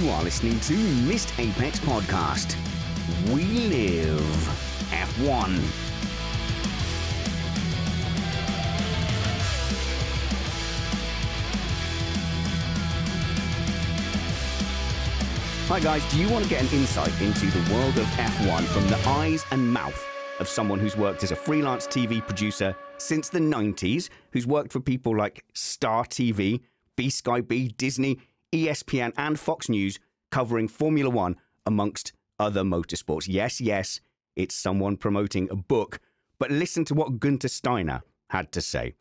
You are listening to Missed Apex Podcast. We live F1. Hi guys, do you want to get an insight into the world of F1 from the eyes and mouth of someone who's worked as a freelance TV producer since the 90s, who's worked for people like Star TV, B-Sky B, Disney, ESPN and Fox News, covering Formula One amongst other motorsports? Yes, it's someone promoting a book, but listen to what Gunther Steiner had to say.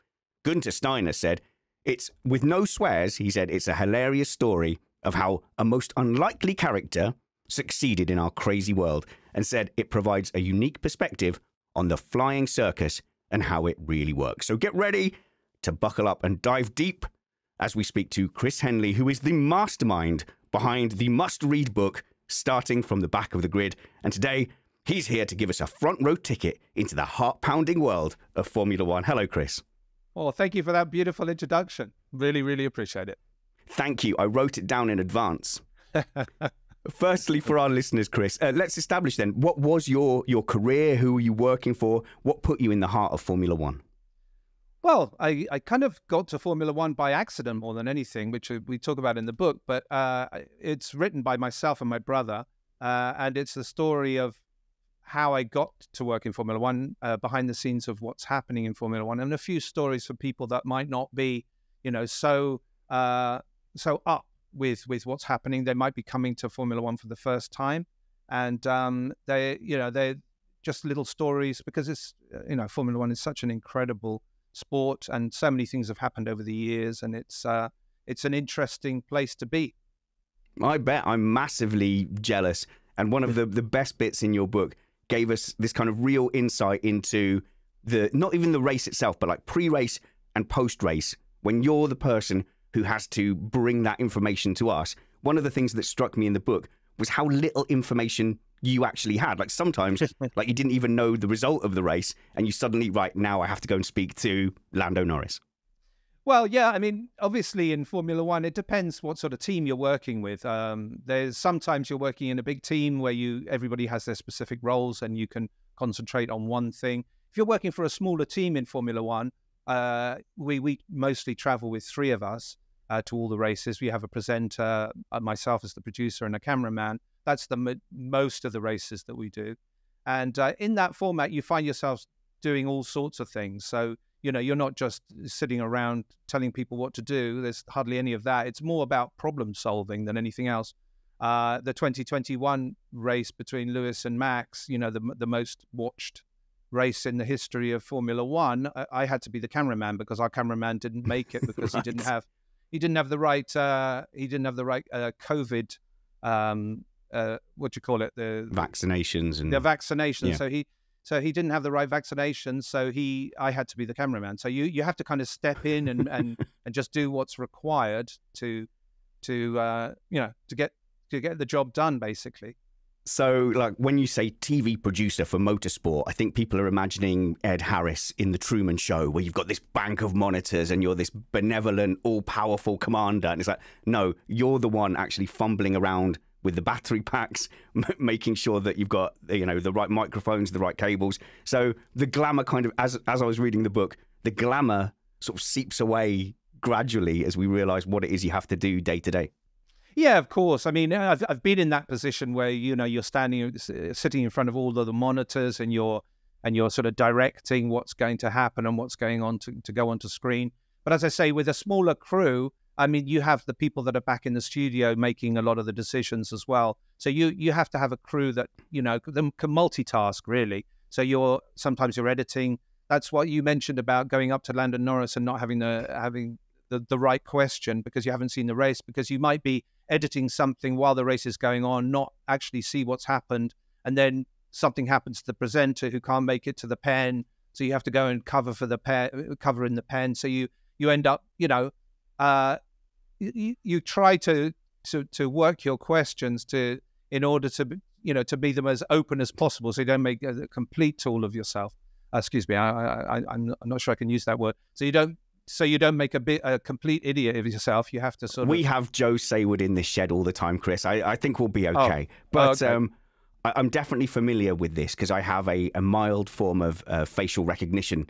Gunther Steiner said, "It's, with no swears," he said, "it's a hilarious story of how a most unlikely character succeeded in our crazy world," and said it provides a unique perspective on the flying circus and how it really works. So get ready to buckle up and dive deep as we speak to Kris Henley, who is the mastermind behind the must-read book, Starting from the Back of the Grid. And today, he's here to give us a front-row ticket into the heart-pounding world of Formula One. Hello, Kris. Well, thank you for that beautiful introduction. Really, really appreciate it. Thank you. I wrote it down in advance. Firstly, for our listeners, Kris, let's establish then, what was your career? Who were you working for? What put you in the heart of Formula One? Well, I kind of got to Formula One by accident more than anything, which we talk about in the book, but it's written by myself and my brother, and it's the story of how I got to work in Formula One, behind the scenes of what's happening in Formula One, and a few stories for people that might not be, so up with what's happening. They might be coming to Formula One for the first time, and they're just little stories, because it's Formula One is such an incredible sport, and so many things have happened over the years, and it's an interesting place to be. I bet. I'm massively jealous. And one of the best bits in your book gave us this kind of real insight into not even the race itself, but like pre-race and post-race, when you're the person who has to bring that information to us. One of the things that struck me in the book was how little information you actually had. Like sometimes, like you didn't even know the result of the race, and you suddenly, right now I have to go and speak to Lando Norris. Well, yeah, I mean, obviously in Formula One, it depends what sort of team you're working with. There's sometimes you're working in a big team where everybody has their specific roles and you can concentrate on one thing. If you're working for a smaller team in Formula One, we mostly travel with three of us to all the races. We have a presenter, myself as the producer, and a cameraman. That's most of the races that we do. And in that format, you find yourself doing all sorts of things. So, you're not just sitting around telling people what to do. There's hardly any of that. It's more about problem solving than anything else. The 2021 race between Lewis and Max, the most watched race in the history of Formula One, I had to be the cameraman because our cameraman didn't make it because Right. he didn't have the right COVID what do you call it, the Vaccinations and the vaccination. Yeah. So he didn't have the right vaccination, so I had to be the cameraman. So you have to kind of step in and just do what's required to get the job done, basically. So, like, when you say TV producer for motorsport, I think people are imagining Ed Harris in The Truman Show, where you've got this bank of monitors and you're this benevolent, all-powerful commander. And it's like, no, you're the one actually fumbling around with the battery packs, making sure that you've got, the right microphones, the right cables. So the glamour kind of, as I was reading the book, the glamour sort of seeps away gradually as we realize what it is you have to do day to day. Yeah, of course. I mean, I've been in that position where you're sitting in front of all of the monitors, and you're sort of directing what's going to happen and what's going on to go onto screen. But as I say, with a smaller crew, I mean, you have the people that are back in the studio making a lot of the decisions as well. So you have to have a crew that can multitask, really. So sometimes you're editing. That's what you mentioned about going up to Lando Norris and not having the right question because you haven't seen the race, because you might be editing something while the race is going on, not actually see what's happened, and then something happens to the presenter who can't make it to the pen, so you have to go and cover in the pen. So you end up, you try to work your questions in order to be them as open as possible, so you don't make a complete tool of yourself. Excuse me, I'm not sure I can use that word. So you don't so you don't make a complete idiot of yourself. You have to sort of. We have Joe Saywood in this shed all the time, Kris. I think we'll be okay. Oh, But okay. I'm definitely familiar with this because I have a mild form of facial recognition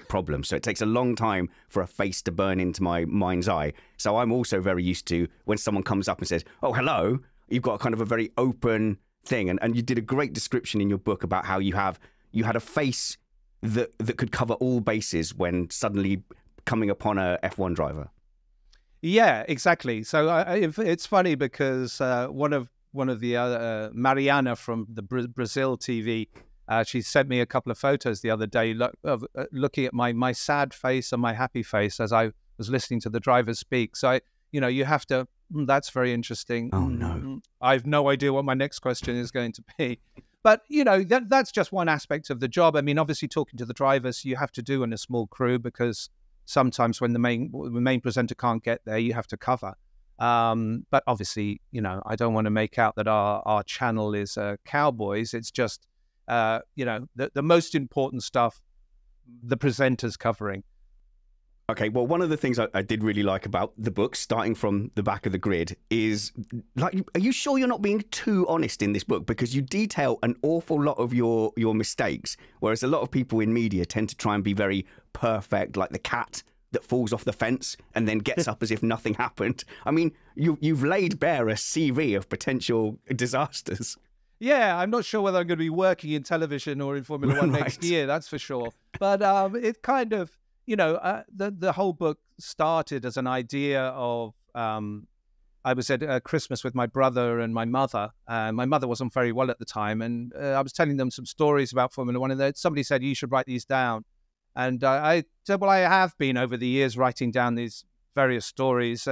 problem. So it takes a long time for a face to burn into my mind's eye. So I'm also very used to when someone comes up and says, "Oh, hello," you've got kind of a very open thing. And you did a great description in your book about how you had a face that could cover all bases when suddenly coming upon a F1 driver. Yeah, exactly. So it's funny because one of the other Mariana from the Brazil TV, she sent me a couple of photos the other day looking at my sad face and my happy face as I was listening to the driver speak. So you have to. That's very interesting. Oh no, I have no idea what my next question is going to be. But that's just one aspect of the job. I mean, obviously, talking to the drivers, you have to do in a small crew because sometimes when the main presenter can't get there, you have to cover. But obviously, I don't want to make out that our channel is cowboys. It's just, the most important stuff, the presenters covering. Okay, well, one of the things I did really like about the book, starting from the back of the grid, is, like, are you sure you're not being too honest in this book? Because you detail an awful lot of your mistakes, whereas a lot of people in media tend to try and be very perfect, like the cat that falls off the fence and then gets up as if nothing happened. I mean, you've laid bare a CV of potential disasters. Yeah, I'm not sure whether I'm going to be working in television or in Formula One next year, that's for sure. But it kind of... the whole book started as an idea of, I was at Christmas with my brother and my mother. My mother wasn't very well at the time, and I was telling them some stories about Formula One, and somebody said, "You should write these down." And I said, well, I have been over the years writing down these various stories,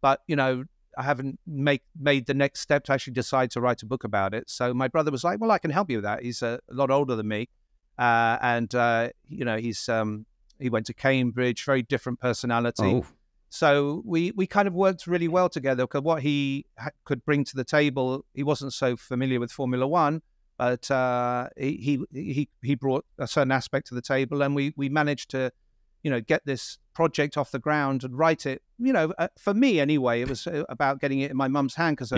but I haven't made the next step to actually decide to write a book about it. So my brother was like, well, I can help you with that. He's a lot older than me, and he went to Cambridge, very different personality. Oh. So we kind of worked really well together because what he could bring to the table, he wasn't so familiar with Formula One, but he brought a certain aspect to the table, and we managed to, get this project off the ground and write it. For me anyway, it was about getting it in my mum's hand because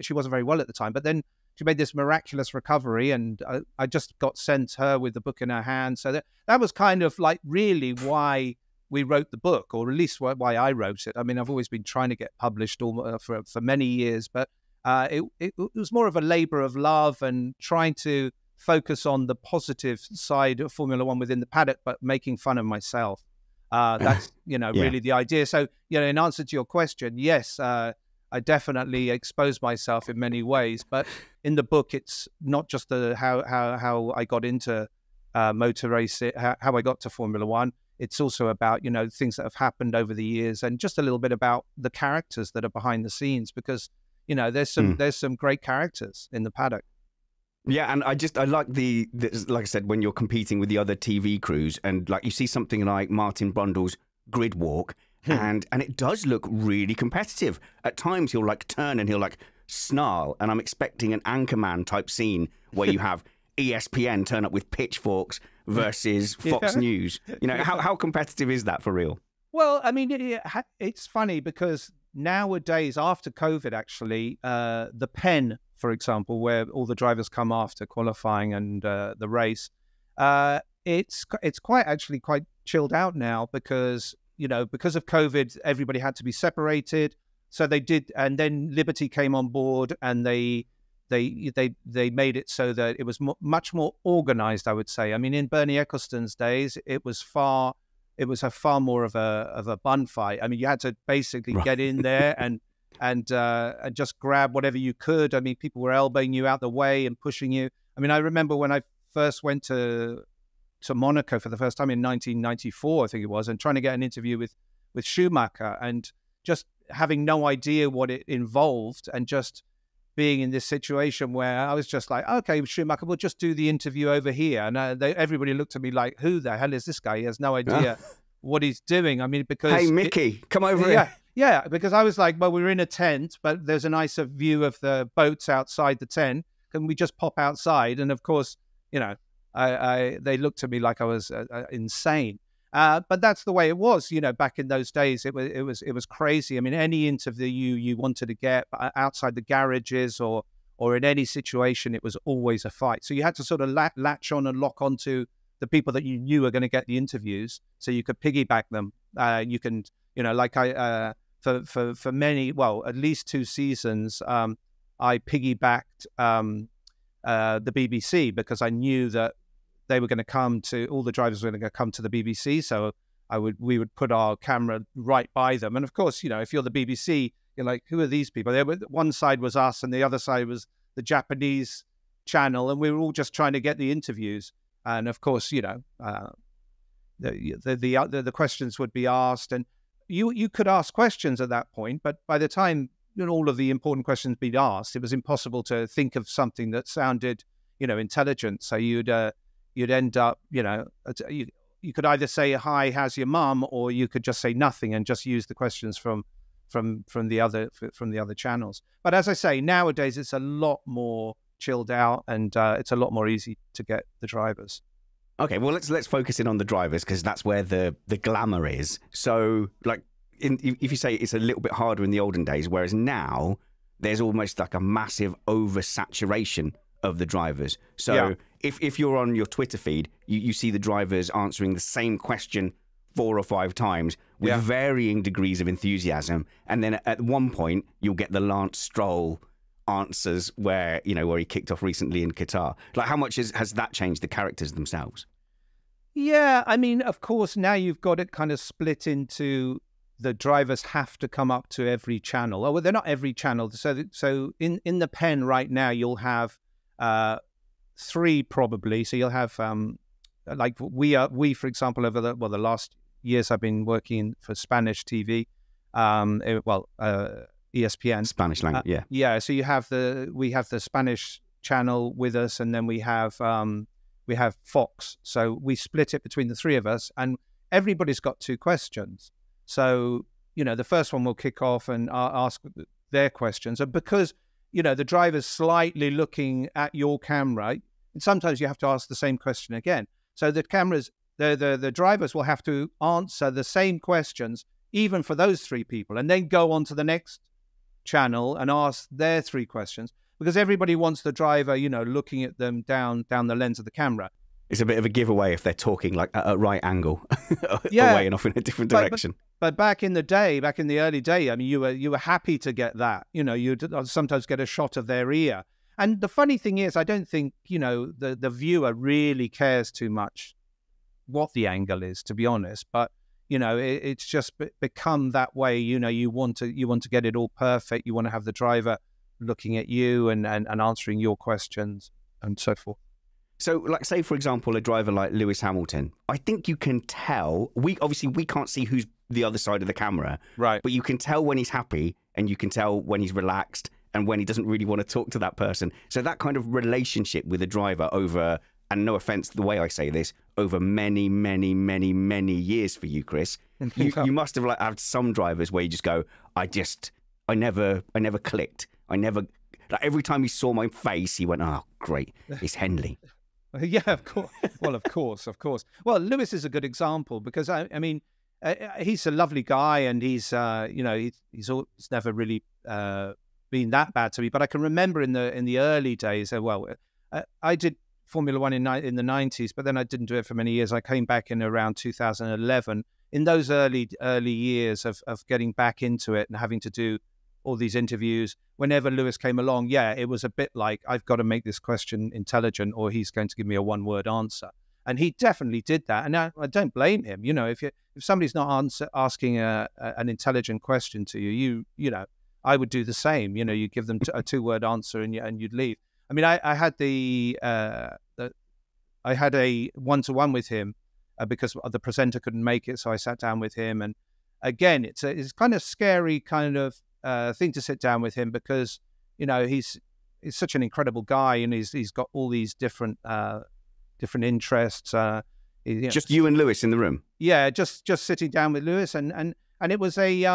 she wasn't very well at the time. But then she made this miraculous recovery, and I just got sent her with the book in her hand. So that was kind of like really why we wrote the book, or at least why I wrote it. I mean, I've always been trying to get published for many years, but it was more of a labor of love and trying to focus on the positive side of Formula One within the paddock, but making fun of myself. That's, really the idea. So, in answer to your question, yes, I definitely expose myself in many ways, but in the book, it's not just how I got into motor racing, how I got to Formula One. It's also about, things that have happened over the years, and just a little bit about the characters that are behind the scenes, because, there's some great characters in the paddock. Yeah, and I like like I said, when you're competing with the other TV crews, and like you see something like Martin Brundle's grid walk, and it does look really competitive. At times he'll like turn and he'll like snarl, and I'm expecting an Anchorman type scene where you have ESPN turn up with pitchforks versus Fox News. How competitive is that for real? Well, I mean, it's funny because nowadays, after COVID, actually, the pen, for example, where all the drivers come after qualifying and the race, it's quite chilled out now because of COVID, everybody had to be separated. So they did, and then Liberty came on board, and they made it so that it was much more organized, I would say. I mean, in Bernie Ecclestone's days, it was far more of a bun fight. I mean, you had to basically get in there and just grab whatever you could. I mean, people were elbowing you out the way and pushing you. I mean, I remember when I first went to Monaco for the first time in 1994, I think it was, and trying to get an interview with Schumacher, and just having no idea what it involved, and just being in this situation where I was just like, okay, Schumacher, we'll just do the interview over here. And everybody looked at me like, who the hell is this guy? He has no idea what he's doing. I mean, because... Hey, Mickey, come over here. Yeah, because I was like, well, we're in a tent, but there's a nicer view of the boats outside the tent. Can we just pop outside? And of course, they looked at me like I was insane. But that's the way it was, back in those days. It was crazy. I mean, any interview you wanted to get outside the garages or in any situation, it was always a fight. So you had to sort of latch on and lock onto the people that you knew were going to get the interviews, so you could piggyback them. You can, like for many, well, at least 2 seasons, I piggybacked the BBC because I knew that they were going to all the drivers were going to come to the BBC. So we would put our camera right by them. And of course, if you're the BBC, you're like, who are these people? One side was us and the other side was the Japanese channel. And we were all just trying to get the interviews. And of course, the questions would be asked, and you could ask questions at that point. But by the time all of the important questions being asked, it was impossible to think of something that sounded, intelligent. So you'd end up, you could either say, hi, how's your mum? Or you could just say nothing and just use the questions from the other channels. But as I say, nowadays it's a lot more chilled out, and it's a lot more easy to get the drivers. Okay, well, let's focus in on the drivers, because that's where the glamour is. So, like, if you say it's a little bit harder in the olden days, whereas now there's almost like a massive oversaturation of the drivers. So yeah. If you're on your Twitter feed, you see the drivers answering the same question 4 or 5 times with varying degrees of enthusiasm. And then at one point, you'll get the Lance Stroll answers where he kicked off recently in Qatar. Like, how much has that changed the characters themselves? Yeah, I mean, of course, now you've got it kind of split into the drivers have to come up to every channel. Oh, well, they're not every channel. So in the pen right now, you'll have 3 probably. So you'll have like we for example, over the last years I've been working for Spanish TV, ESPN, Spanish language, yeah. So we have the Spanish channel with us, and then we have Fox. So we split it between the 3 of us, and everybody's got 2 questions. So the first one will kick off and ask their questions, and because the driver's slightly looking at your camera, and sometimes you have to ask the same question again. So the drivers will have to answer the same questions even for those 3 people, and then go on to the next channel and ask their 3 questions, because everybody wants the driver, looking at them down the lens of the camera. It's a bit of a giveaway if they're talking like at a right angle, away and off in a different direction. But back in the early day, I mean, you were happy to get that. You'd sometimes get a shot of their ear. And the funny thing is, I don't think the viewer really cares too much what the angle is, to be honest. But it's just become that way. You want to get it all perfect. You want to have the driver looking at you and answering your questions and so forth. So, like, say, for example, a driver like Lewis Hamilton, I think you can tell, we can't see who's the other side of the camera, right? But you can tell when he's happy, and you can tell when he's relaxed, and when he doesn't really want to talk to that person. So that kind of relationship with a driver over, and no offense the way I say this, over many, many, many, many years for you, Kris, you must have had some drivers where you just go, I never clicked. Every time he saw my face, he went, oh, great, it's Henley. Yeah, of course. Well, of course. Well, Lewis is a good example, because I mean, he's a lovely guy, and he's he's never really been that bad to me. But I can remember in the early days. I did Formula One in the 90s, but then I didn't do it for many years. I came back in around 2011. In those early years of getting back into it and having to do all these interviews, whenever Lewis came along, it was a bit like, I've got to make this question intelligent, or he's going to give me a 1-word answer. And he definitely did that. And I don't blame him. If somebody's not asking an intelligent question to you, I would do the same. You give them a 2-word answer and you'd leave. I mean, I had I had a 1-to-1 with him because the presenter couldn't make it. So I sat down with him. And again, it's kind of scary kind of thing to sit down with him, because he's such an incredible guy, and he's got all these different interests. Just you and Lewis in the room? Yeah, just sitting down with Lewis, and it was I'd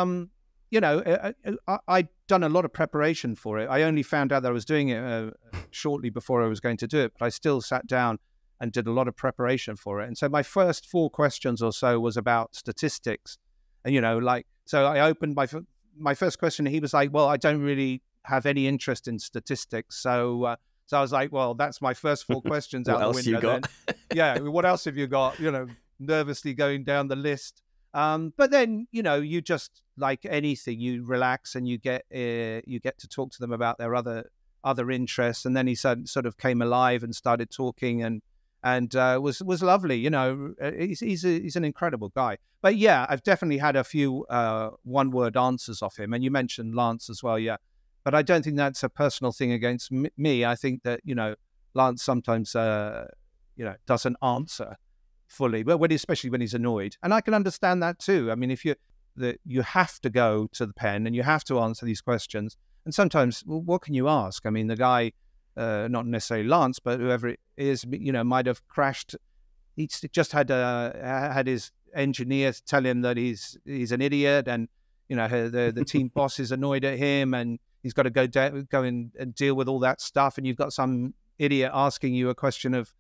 done a lot of preparation for it. I only found out that I was doing it shortly before I was going to do it, but I still sat down and did a lot of preparation for it. And so my first 4 questions or so was about statistics. And, so I opened my first question. He was like, well, I don't really have any interest in statistics. So I was like, well, that's my first 4 questions out the window. What else you got? Yeah, what else have you got? Nervously going down the list. But then, you just, like anything, you relax and you get to talk to them about their other interests. And then he sort of came alive and started talking and was lovely. He's an incredible guy. But yeah, I've definitely had a few one-word answers off him. And you mentioned Lance as well, yeah. But I don't think that's a personal thing against me. I think that, Lance sometimes, doesn't answer fully, but especially when he's annoyed. And I can understand that too. I mean, if you have to go to the pen and you have to answer these questions, and sometimes, well, what can you ask? I mean, the guy, not necessarily Lance, but whoever it is, might have crashed. He just had his engineer tell him that he's an idiot, and the team boss is annoyed at him, and he's got to go in and deal with all that stuff. And you've got some idiot asking you a question of,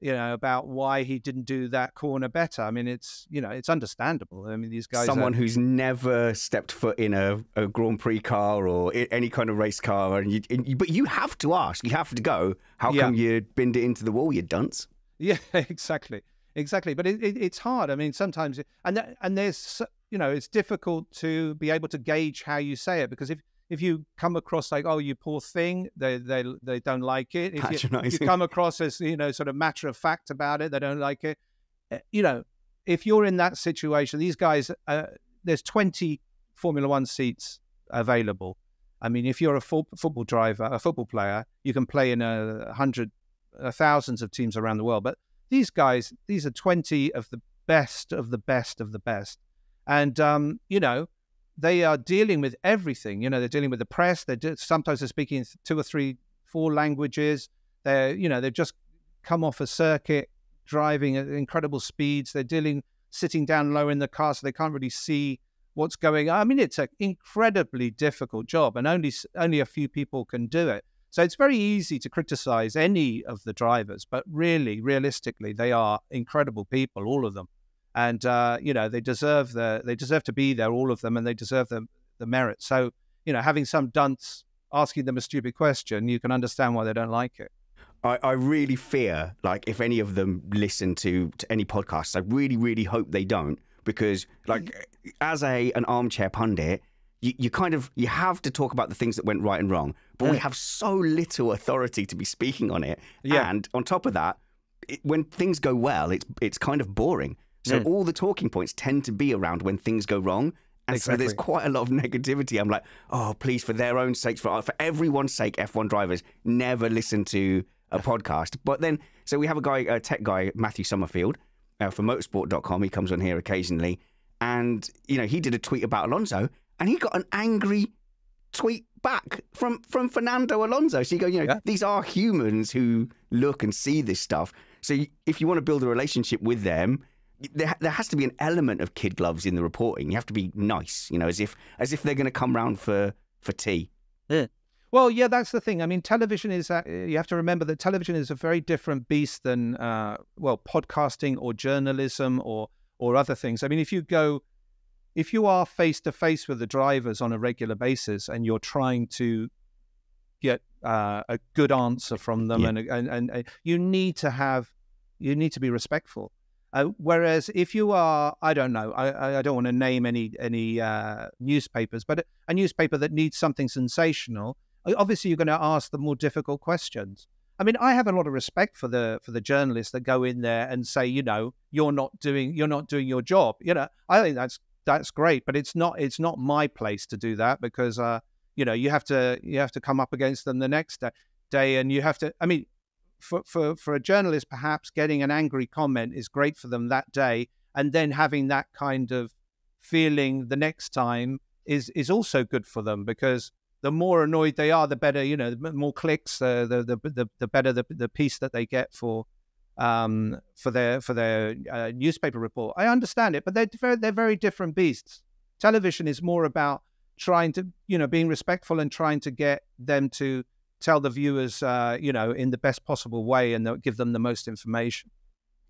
about why he didn't do that corner better. I mean, it's understandable. I mean, these guys. Someone who's never stepped foot in a Grand Prix car or any kind of race car, but you have to ask. You have to go. How come you binned it into the wall, you dunce? Yeah, exactly. But it's hard. I mean, sometimes, and there's, it's difficult to be able to gauge how you say it, because if you come across like, oh, you poor thing, they don't like it. If you come across as, sort of matter of fact about it, they don't like it. If you're in that situation, these guys, there's 20 Formula One seats available. I mean, if you're a football player, you can play in thousands of teams around the world. But these guys, these are 20 of the best of the best of the best. And, they are dealing with everything. They're dealing with the press. Sometimes they're speaking 2 or 3, 4 languages. They've just come off a circuit, driving at incredible speeds. They're sitting down low in the car, so they can't really see what's going on. I mean, it's an incredibly difficult job, and only a few people can do it. So it's very easy to criticize any of the drivers, but really, realistically, they are incredible people, all of them. And they deserve to be there, all of them, and they deserve the merit. So having some dunce asking them a stupid question, you can understand why they don't like it. I really fear, like, if any of them listen to any podcasts, I really, really hope they don't, because, like, as an armchair pundit, you have to talk about the things that went right and wrong, but we have so little authority to be speaking on it. Yeah. And on top of that, when things go well, it's kind of boring. So all the talking points tend to be around when things go wrong. And so there's quite a lot of negativity. I'm like, oh, please, for their own sakes, for everyone's sake, F1 drivers, never listen to a podcast. But then, so we have a tech guy, Matthew Summerfield, for motorsport.com. He comes on here occasionally. And, he did a tweet about Alonso, and he got an angry tweet back from Fernando Alonso. So you go, these are humans who look and see this stuff. So if you want to build a relationship with them, there has to be an element of kid gloves in the reporting. You have to be nice, as if they're going to come round for tea. Yeah. Well, yeah, that's the thing. I mean, television is, you have to remember that television is a very different beast than, podcasting or journalism or other things. I mean, if you are face to face with the drivers on a regular basis and you're trying to get a good answer from them, and you need to be respectful. Whereas if you are, I don't know, I don't want to name any newspapers, but a newspaper that needs something sensational, obviously you're going to ask the more difficult questions. I mean, I have a lot of respect for the journalists that go in there and say, you're not doing your job. I think that's great, but it's not my place to do that, because you have to come up against them the next day, and you have to. I mean, for a journalist, perhaps getting an angry comment is great for them that day, and then having that kind of feeling the next time is also good for them, because the more annoyed they are, the better, the more clicks, the better the piece that they get for their newspaper report. I understand it, but they're very different beasts. Television is more about trying to, being respectful and trying to get them to tell the viewers, in the best possible way and give them the most information.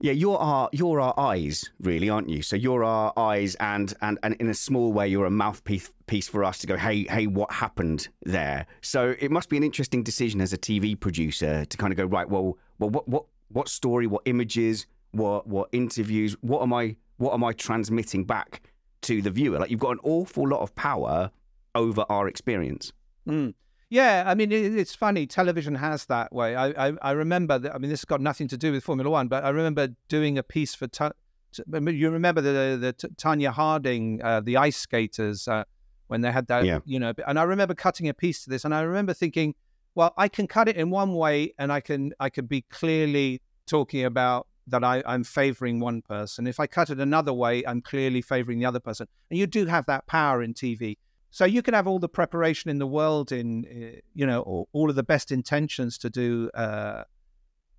Yeah, you're our eyes, really, aren't you? So you're our eyes, and in a small way, you're a mouthpiece for us to go, hey, what happened there? So it must be an interesting decision as a TV producer to kind of go, right, well, what story, what images, what interviews, what am I transmitting back to the viewer? Like, you've got an awful lot of power over our experience. Mm. Yeah, I mean, it's funny. Television has that way. I remember that. I mean, this has got nothing to do with Formula One, but I remember doing a piece for. You remember the Tanya Harding, the ice skaters, when they had that, yeah. And I remember cutting a piece to this, and I remember thinking, well, I can cut it in one way, and I can be clearly talking about that I'm favoring one person. If I cut it another way, I'm clearly favoring the other person. And you do have that power in TV. So you can have all the preparation in the world, all of the best intentions to do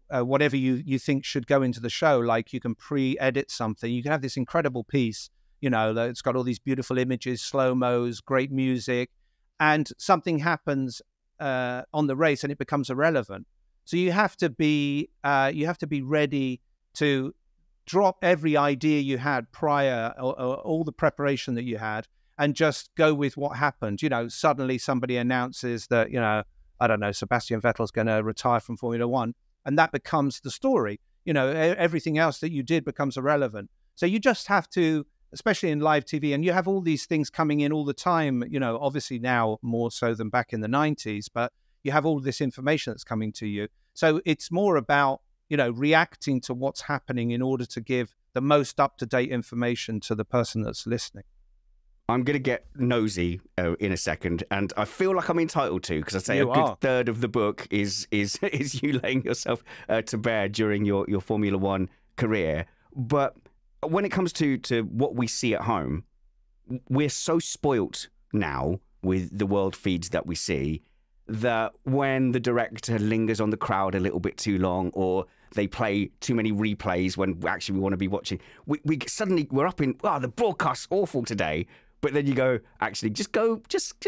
whatever you think should go into the show. Like, you can pre-edit something. You can have this incredible piece, it's got all these beautiful images, slow-mos, great music, and something happens on the race and it becomes irrelevant. So you have to be ready to drop every idea you had prior, or all the preparation that you had, and just go with what happened. Suddenly somebody announces that, I don't know, Sebastian Vettel's going to retire from Formula One, and that becomes the story. Everything else that you did becomes irrelevant. So you just have to, especially in live TV, and you have all these things coming in all the time, obviously now more so than back in the 90s, but you have all this information that's coming to you. So it's more about, reacting to what's happening in order to give the most up-to-date information to the person that's listening. I'm going to get nosy in a second, and I feel like I'm entitled to, because I say You a good are. third of the book is you laying yourself to bear during your Formula One career. But when it comes to what we see at home, we're so spoilt now with the world feeds that we see that when the director lingers on the crowd a little bit too long, or they play too many replays when actually we want to be watching, we suddenly we're up in, the broadcast's awful today. But then you go, actually, just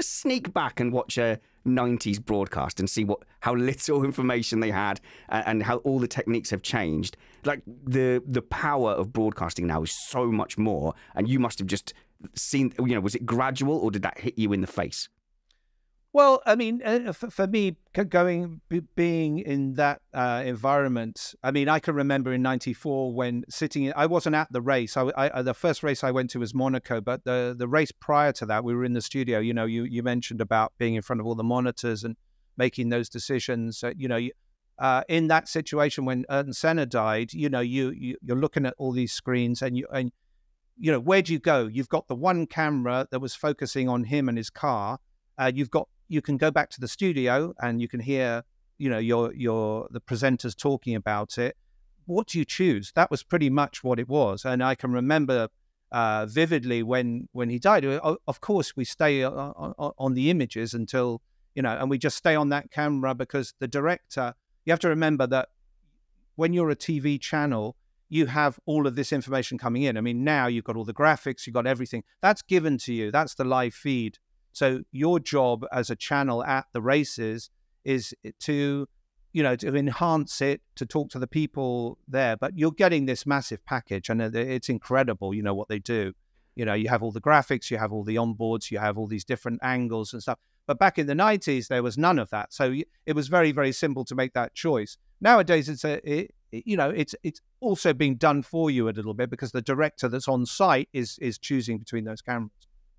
sneak back and watch a 90s broadcast and see how little information they had, and how all the techniques have changed. Like, the power of broadcasting now is so much more. And you must have just seen, was it gradual, or did that hit you in the face? Well, I mean, for me, being in that environment, I mean, I can remember in '94 when I wasn't at the race. The first race I went to was Monaco, but the race prior to that, we were in the studio. You mentioned about being in front of all the monitors and making those decisions. In that situation when Ayrton Senna died, you're looking at all these screens, and where do you go? You've got the one camera that was focusing on him and his car. You can go back to the studio and you can hear, the presenters talking about it. What do you choose? That was pretty much what it was. And I can remember vividly when he died. Of course, we stay on the images until, and we just stay on that camera, because the director, you have to remember that when you're a TV channel, you have all of this information coming in. I mean, now you've got all the graphics, you've got everything. That's given to you. That's the live feed. So your job as a channel at the races is to enhance it, to talk to the people there. But you're getting this massive package, and it's incredible, what they do. You have all the graphics, you have all the onboards, you have all these different angles and stuff. But back in the 90s, there was none of that. So it was very, very simple to make that choice. Nowadays, it's also being done for you a little bit, because the director that's on site is choosing between those cameras.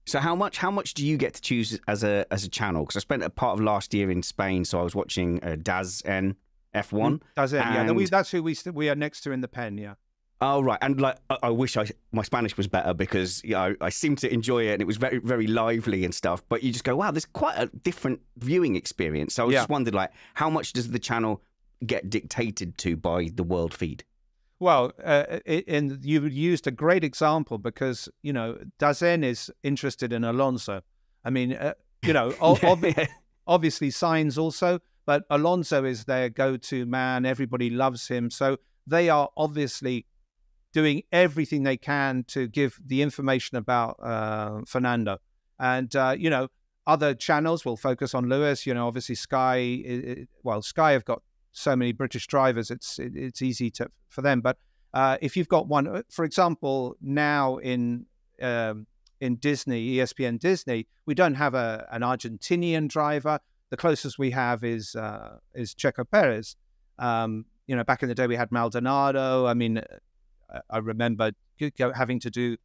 So how much do you get to choose as a channel? Because I spent a part of last year in Spain, so I was watching DAS N F1. DAS N, yeah. That's who we are next to in the pen, yeah. Oh, right. And like, I wish my Spanish was better, because I seemed to enjoy it, and it was very, very lively and stuff. But you just go, wow, there's quite a different viewing experience. So I just wondered, like, how much does the channel get dictated to by the world feed? Well, and you used a great example, because, DAS N is interested in Alonso. I mean, obviously Sainz also, but Alonso is their go-to man. Everybody loves him. So they are obviously doing everything they can to give the information about Fernando. And, other channels will focus on Lewis. Obviously Sky, Sky have got so many British drivers, it's easy for them. But if you've got one, for example, now in Disney, ESPN Disney, we don't have an Argentinian driver. The closest we have is Checo Perez. Back in the day we had Maldonado. I mean, I remember having to do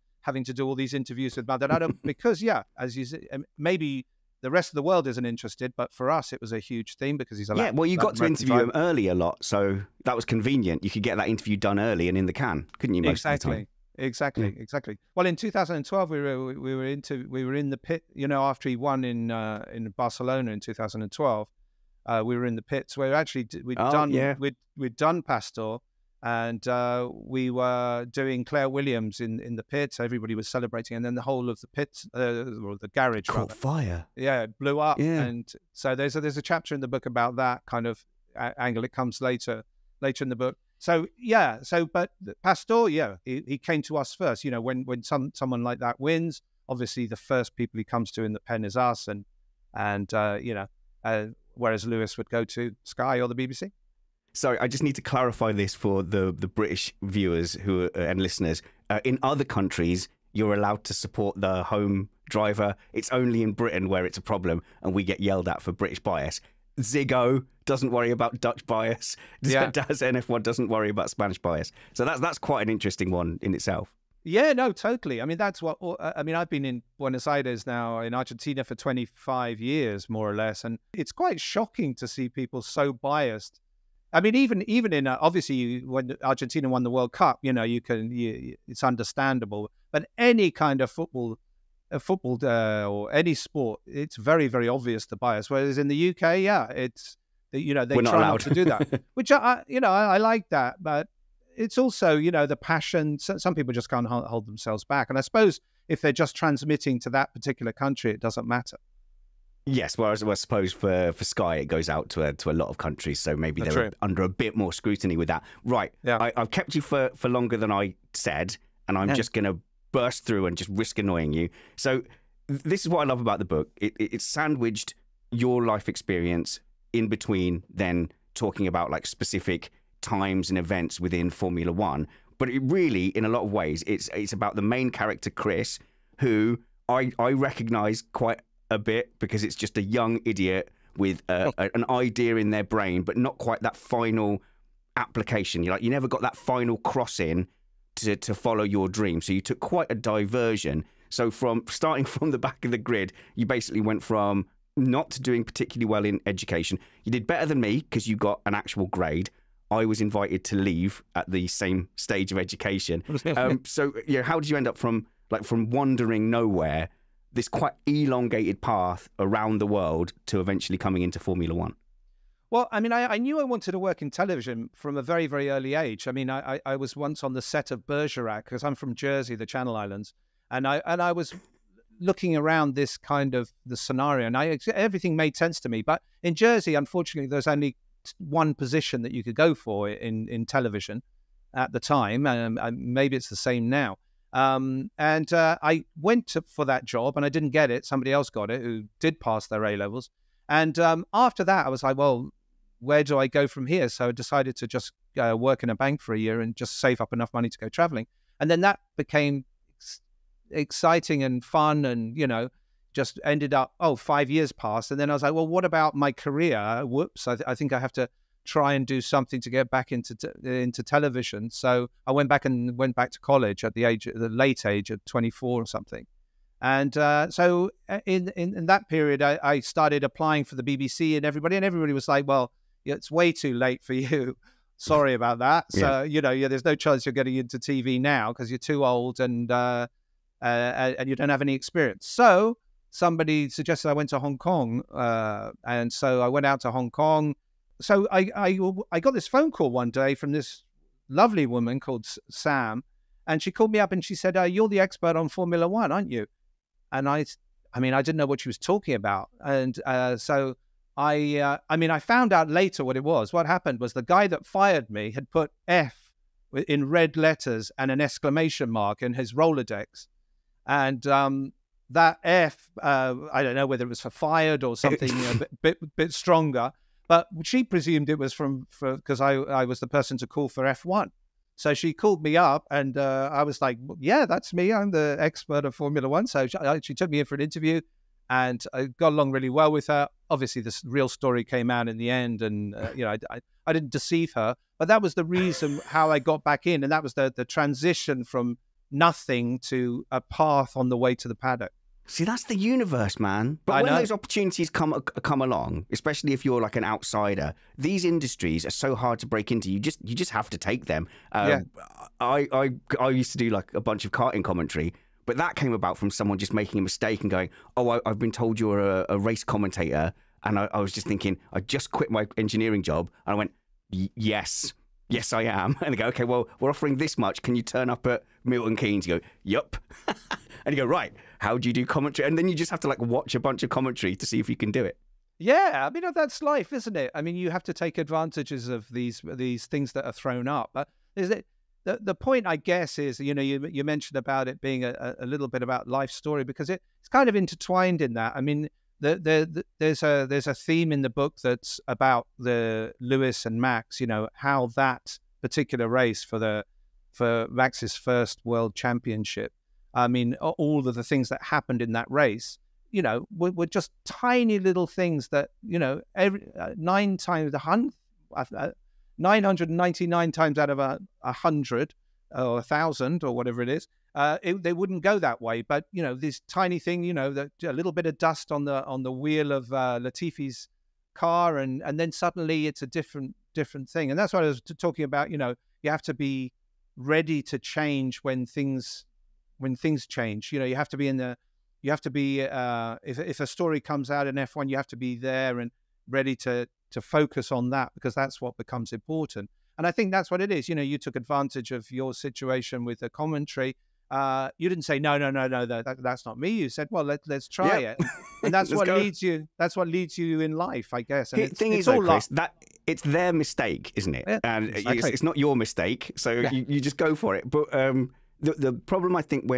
all these interviews with Maldonado because, as you say, maybe the rest of the world isn't interested, but for us it was a huge theme because he's a Latin. Well, you got to interview him early a lot, so that was convenient. You could get that interview done early and in the can, couldn't you? Most of the time. Exactly. Well, in 2012 we were in the pit. After he won in Barcelona in 2012, we were in the pits where we'd done Pastor. And we were doing Claire Williams in the pits. Everybody was celebrating, and then the whole of the pits, or the garage, caught fire. Yeah, it blew up. Yeah. And so there's a chapter in the book about that kind of angle. It comes later in the book. So but Pastor, he came to us first. When someone like that wins, obviously the first people he comes to in the pen is us, and whereas Lewis would go to Sky or the BBC. Sorry, I just need to clarify this for the British viewers and listeners. In other countries, you're allowed to support the home driver. It's only in Britain where it's a problem and we get yelled at for British bias. Ziggo doesn't worry about Dutch bias. Yeah. Does NF1 doesn't worry about Spanish bias. So that's quite an interesting one in itself. Yeah, no, totally. I mean, I've been in Buenos Aires now, in Argentina, for 25 years, more or less. And it's quite shocking to see people so biased. I mean, even in obviously when Argentina won the World Cup, it's understandable. But any kind of football or any sport, it's very, very obvious the bias. Whereas in the UK, it's they We're try not to do that, which I like that. But it's also the passion. Some people just can't hold themselves back. And I suppose if they're just transmitting to that particular country, it doesn't matter. Yes, whereas I suppose for Sky it goes out to a lot of countries, so maybe they're under a bit more scrutiny with that. Right, yeah. I've kept you for longer than I said, and I'm just going to burst through and just risk annoying you. So this is what I love about the book. It's sandwiched your life experience in between then talking about like specific times and events within Formula One. But it really, in a lot of ways, it's about the main character, Kris, who I recognise quite a bit because it's just a young idiot with an idea in their brain, but not quite that final application. You never got that final cross in to follow your dream. So you took quite a diversion. So from starting from the back of the grid, you basically went from not doing particularly well in education. You did better than me because you got an actual grade. I was invited to leave at the same stage of education. So how did you end up from wandering nowhere, this quite elongated path around the world, to eventually coming into Formula One? Well, I mean, I knew I wanted to work in television from a very, very early age. I mean, I was once on the set of Bergerac, because I'm from Jersey, the Channel Islands, and I was looking around this kind of the scenario, and everything made sense to me. But in Jersey, unfortunately, there's only one position that you could go for in television at the time, and maybe it's the same now. I went for that job and I didn't get it. Somebody else got it who did pass their A-levels. And after that, I was like, well, where do I go from here? So I decided to just work in a bank for a year and just save up enough money to go traveling. And then that became exciting and fun, and, just ended up, 5 years passed. And then I was like, well, what about my career? Whoops, I think I have to try and do something to get back into television. So I went back to college at the late age of 24 or something. And so in that period, I started applying for the BBC, and everybody was like, well, it's way too late for you. Sorry about that. So, there's no chance you're getting into TV now because you're too old and you don't have any experience. So somebody suggested I went to Hong Kong. And so I went out to Hong Kong. So I got this phone call one day from this lovely woman called Sam, and she called me up and she said, you're the expert on Formula One, aren't you? And I didn't know what she was talking about. And so I found out later what it was. What happened was the guy that fired me had put F in red letters and an exclamation mark in his Rolodex. And that F, I don't know whether it was for fired or something, bit stronger, but she presumed it was because I was the person to call for F1. So she called me up, and I was like, yeah, that's me. I'm the expert of Formula One. So she took me in for an interview, and I got along really well with her. Obviously, this real story came out in the end, and I didn't deceive her, but that was the reason how I got back in, and that was the transition from nothing to a path on the way to the paddock. See, that's the universe, man. But when those opportunities come along, especially if you're like an outsider, these industries are so hard to break into. You just have to take them. I used to do like a bunch of karting commentary, but that came about from someone just making a mistake and going, "Oh, I've been told you're a race commentator," and I was just thinking, I just quit my engineering job, and I went, "Yes, I am." And they go, "Okay, well, we're offering this much. Can you turn up at Milton Keynes?" You go, "Yup." And you go, "Right, how do you do commentary?" And then you just have to like watch a bunch of commentary to see if you can do it. Yeah, I mean, that's life, isn't it? I mean, you have to take advantages of these things that are thrown up. But the point, I guess, is, you mentioned about it being a little bit about life story, because it's kind of intertwined in that. I mean, there's a theme in the book that's about the Lewis and Max, how that particular race for Max's first world championship. I mean, all of the things that happened in that race, were just tiny little things that, every 999 times out of 100 or 1,000 or whatever it is, they wouldn't go that way. But, this tiny thing, a little bit of dust on the wheel of Latifi's car, and then suddenly it's a different thing. And that's what I was talking about. You have to be ready to change when things change. You have to be if a story comes out in F1, you have to be there and ready to focus on that, because that's what becomes important. And I think that's what it is. You took advantage of your situation with the commentary. You didn't say, no, that's not me. You said, well, let's try it. And that's what leads you. That's what leads you in life, I guess. And the thing is, though, Kris, that it's their mistake, isn't it? Yeah, and exactly. It's not your mistake. So you just go for it. But the problem, I think,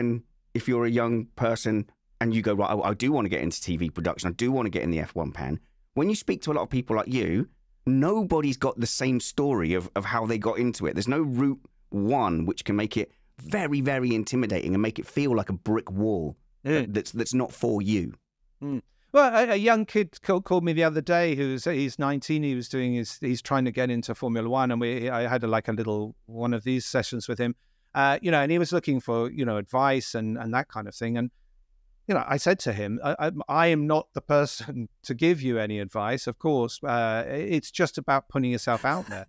if you're a young person and you go, right, I do want to get into TV production, I do want to get in the F1 pan. When you speak to a lot of people like you, nobody's got the same story of how they got into it. There's no route one which can make it very, very intimidating and make it feel like a brick wall that's not for you. Mm. Well, a young kid called me the other day he's 19. He's trying to get into Formula One, and I had a little one of these sessions with him. And he was looking for, advice and that kind of thing. And, I said to him, I am not the person to give you any advice, of course. It's just about putting yourself out there.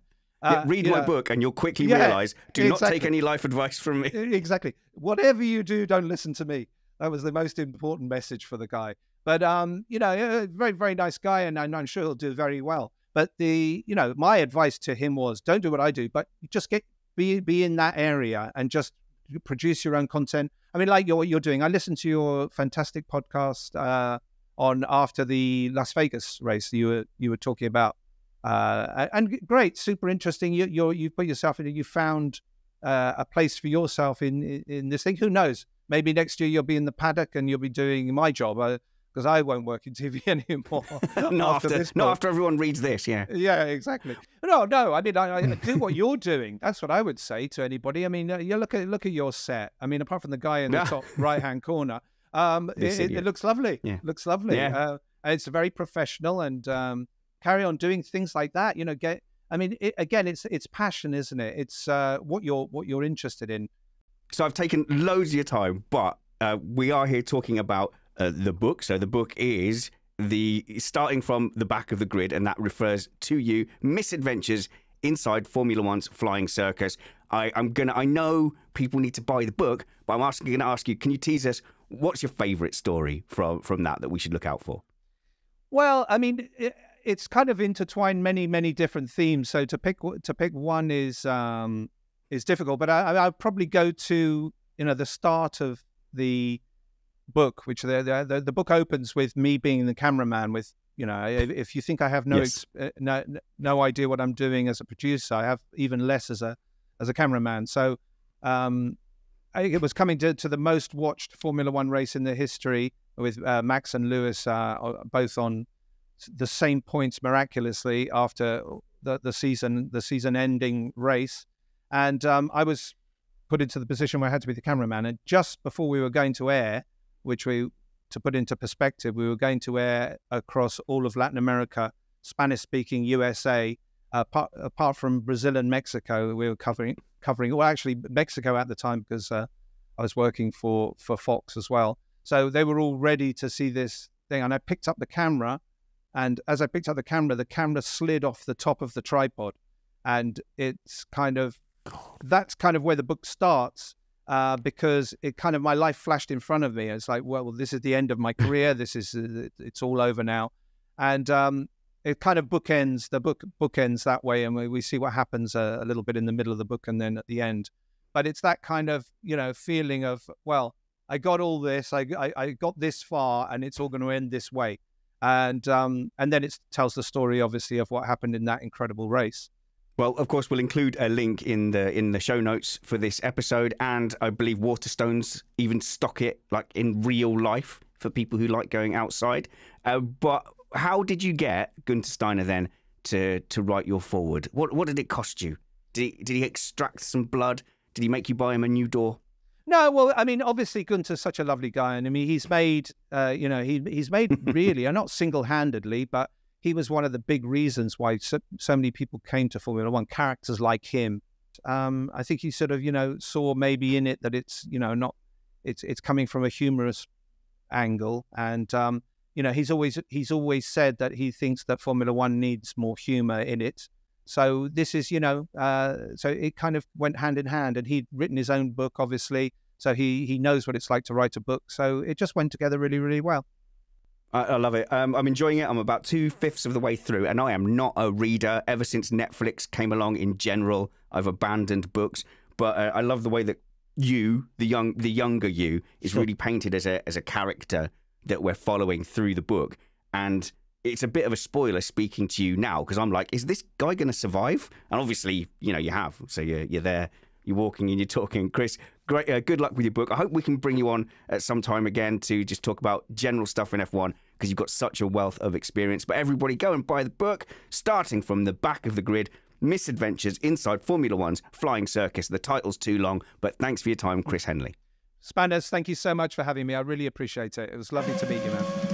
Read my book and you'll quickly realize, do not take any life advice from me. Exactly. Whatever you do, don't listen to me. That was the most important message for the guy. But, a very, very nice guy, and I'm sure he'll do very well. But my advice to him was, don't do what I do, but just be in that area and just produce your own content. I mean, like what you're doing. I listened to your fantastic podcast on after the Las Vegas race you were talking about, and great, super interesting. You put yourself in. You found a place for yourself in this thing. Who knows? Maybe next year you'll be in the paddock and you'll be doing my job. Because I won't work in TV anymore. Not after everyone reads this, yeah. Yeah, exactly. No. I mean, I do what you're doing. That's what I would say to anybody. I mean, you look at your set. I mean, apart from the guy in the top right-hand corner, it looks lovely. Yeah. Looks lovely. Yeah. It's very professional, and carry on doing things like that. It's passion, isn't it? It's what you're interested in. So I've taken loads of your time, but we are here talking about the book. So the book is starting from the back of the grid, and that refers to you, Misadventures Inside Formula One's Flying Circus. I know people need to buy the book, but I'm going to ask you, can you tease us, what's your favourite story from that we should look out for? Well, I mean, it's kind of intertwined many, many different themes. So to pick one is difficult, but I'll probably go to the start of the book, which the book opens with me being the cameraman. With if you think I have no idea what I'm doing as a producer, I have even less as a cameraman. So it was coming to the most watched Formula One race in the history, with Max and Lewis both on the same points miraculously after the season ending race. And I was put into the position where I had to be the cameraman. And just before we were going to air, to put into perspective, we were going to air across all of Latin America, Spanish-speaking USA, apart from Brazil and Mexico. We were covering, well, actually Mexico at the time, because I was working for Fox as well. So they were all ready to see this thing. And I picked up the camera, and as I picked up the camera slid off the top of the tripod. And that's kind of where the book starts. Because my life flashed in front of me. It's like, well, this is the end of my career. It's all over now. And it kind of bookends, the book bookends that way. And we see what happens a little bit in the middle of the book and then at the end. But it's that kind of, feeling of, well, I got all this, I got this far, and it's all going to end this way. And then it tells the story, obviously, of what happened in that incredible race. Well, of course, we'll include a link in the show notes for this episode, and I believe Waterstones even stock it like in real life for people who like going outside. But how did you get Gunther Steiner then to write your foreword? What did it cost you? Did he extract some blood? Did he make you buy him a new door? No, well, I mean, obviously Gunther's such a lovely guy, and I mean, he's made, he's made really, and not single-handedly, but he was one of the big reasons why so many people came to Formula One, characters like him. I think he sort of, saw maybe in it that it's, it's coming from a humorous angle. And, he's always said that he thinks that Formula One needs more humor in it. So this is, so it kind of went hand in hand, and he'd written his own book, obviously. So he knows what it's like to write a book. So it just went together really, really well. I love it. I'm enjoying it. I'm about 2/5 of the way through, and I am not a reader. Ever since Netflix came along in general, I've abandoned books. But I love the way that you, the younger you, is really painted as a character that we're following through the book. And it's a bit of a spoiler speaking to you now, because I'm like, is this guy going to survive? And obviously, you have. So you're there. You're walking and you're talking. Kris, great. Good luck with your book. I hope we can bring you on at some time again to just talk about general stuff in F1, because you've got such a wealth of experience. But everybody go and buy the book, starting from the back of the grid, Misadventures Inside Formula One's Flying Circus. The title's too long, but thanks for your time, Kris Henley. Spanners, thank you so much for having me. I really appreciate it. It was lovely to meet you, man.